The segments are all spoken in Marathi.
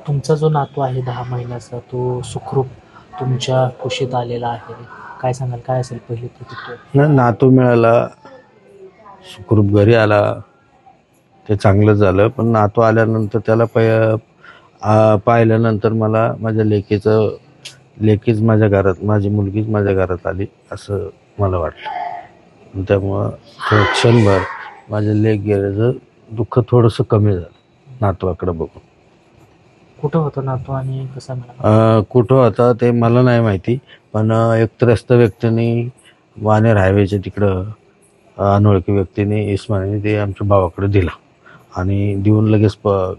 तुमचा जो नातू आहे 10 महिन्याचा, तो सुखरूप तुमच्या कुशीत आलेला आहे. काय सांगाल, काय असेल पहिली प्रतिक्रिया? नातू मिळाला, सुखरूप घरी आला, ते चांगलं झालं. पण नातू आल्यानंतर त्याला पाहिल्यानंतर मला माझ्या लेकीच माझ्या घरात, माझी मुलगीच माझ्या घरात आली असं मला वाटलं. त्यामुळं क्षणभर माझ्या लेक गेल्याचं दुःख थोडंसं कमी झालं नातवाकडे बघून. कुठं होतं नातू आणि कसा मिळाला? कुठं होता ते मला नाही माहिती, पण एक त्रस्त व्यक्तीने वानेर हायवेच्या तिकडं अनोळखी व्यक्तीने इस्माने ते आमच्या भावाकडे दिला आणि देऊन लगेच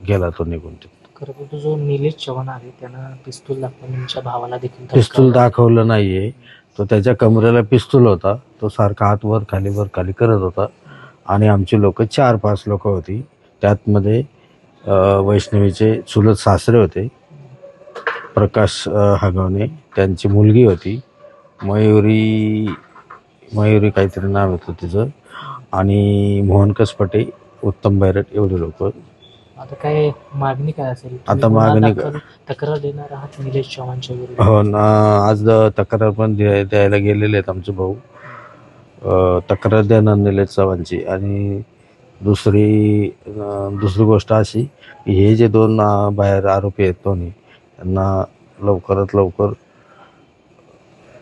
गेला तो निघून. खरं तर जो निलेश चव्हाण आहे त्यानं पिस्तूल दाखवून तुमच्या भावाला देखील पिस्तूल दाखवलं नाहीये. तो त्याच्या कमरेला पिस्तूल होता. तो सारखा हात वर खाली करत होता आणि आमची लोक 4-5 लोक होती. त्यात मध्ये वैष्णवीचे चुलत सासरे होते, प्रकाश हगवणे, त्यांची मुलगी होती मयुरी काहीतरी नाव होतं तिचं, आणि मोहन कसपटे, उत्तम बैरट, एवढे लोक. आता काय मागणी काय असेल? आता मागणी तक्रार देणार आहात निलेश चव्हाणच्या विरुद्ध? हो ना, आज तक्रार पण द्यायला गेलेले आहेत आमचे भाऊ. तक्रार देणार निलेश चव्हाणची. आणि दुसरी गोष्ट अशी की हे जे 2 बाहेर आरोपी आहेत दोन्ही, त्यांना लवकरात लवकर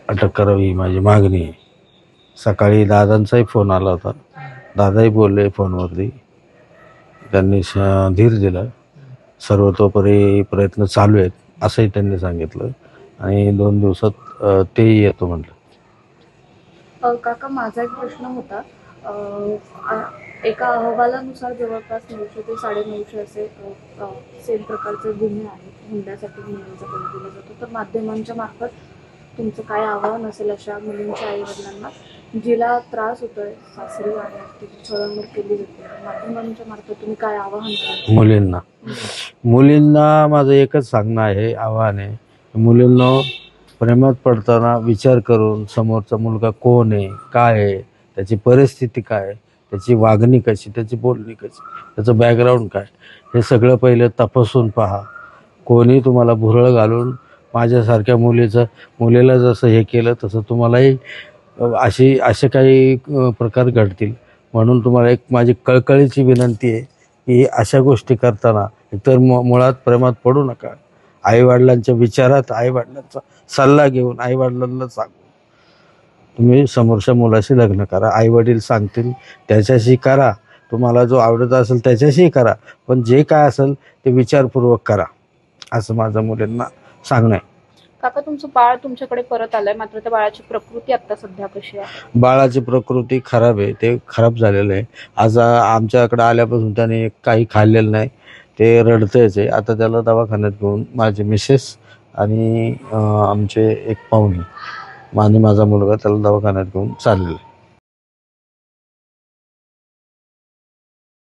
अटक करावी ही माझी मागणी आहे. सकाळी दादांचाही फोन आला होता, दादाही बोलले फोनवरती, त्यांनी धीर दिला. सर्वतोपरी प्रयत्न चालू आहेत असंही त्यांनी सांगितलं आणि 2 दिवसात तेही येतो म्हटलं. काका, माझा एक प्रश्न होता. एका अहवालानुसार जवळपास 900 ते 950 असे सेम प्रकारचे गुन्हे आहेत, हुंड्यासाठी गुन्ह्यांचा कमी केला जातो. तर माध्यमांच्या मार्फत तुमचं काय आव्हान असेल अशा मुलींच्या आई वडिलांना जिला त्रास होतोय, सासरी आहे, तिची छळवणूक केली जाते, माध्यमांच्या मार्फत तुम्ही काय आवाहन कराल? मुलींना माझं एकच सांगणं आहे, आव्हान आहे, मुलींना प्रेमात पडताना विचार करून समोरचा मुलगा कोण आहे, काय आहे, त्याची परिस्थिती काय, त्याची वागणी कशी, त्याची बोलणी कशी, त्याचं बॅकग्राऊंड काय, हे सगळं पहिलं तपासून पहा. कोणी तुम्हाला भुरळ घालून माझ्यासारख्या मुलीला जसं हे केलं तसं तुम्हालाही असे काही प्रकार घडतील. म्हणून तुम्हाला एक माझी कळकळीची विनंती आहे की अशा गोष्टी करताना एकतर मुळात प्रेमात पडू नका. आईवडिलांच्या विचारात, आईवडिलांचा सल्ला घेऊन, आईवडिलांना सांगून तुम्ही समोरच्या मुलाशी लग्न करा. आईवडील सांगतील त्याच्याशी करा, तुम्हाला जो आवडत असेल त्याच्याशी करा, पण जे काय असेल ते विचारपूर्वक करा, असं माझं मुलींना सांगणं आहे. काका, तुमचं बाळ तुमच्याकडे परत आलंय, मात्र त्या बाळाची प्रकृती आता सध्या कशी आहे? बाळाची प्रकृती खराब आहे, ते खराब झालेलं आहे. आज आमच्याकडे आल्यापासून त्याने काही खाल्लेलं नाही, ते रडतंयच आहे. आता त्याला दवाखान्यात घेऊन माझे मिसेस आणि आमचे एक पाहुणे आणि माझा मुलगा त्याला दवाखान्यात घेऊन चाललेला आहे.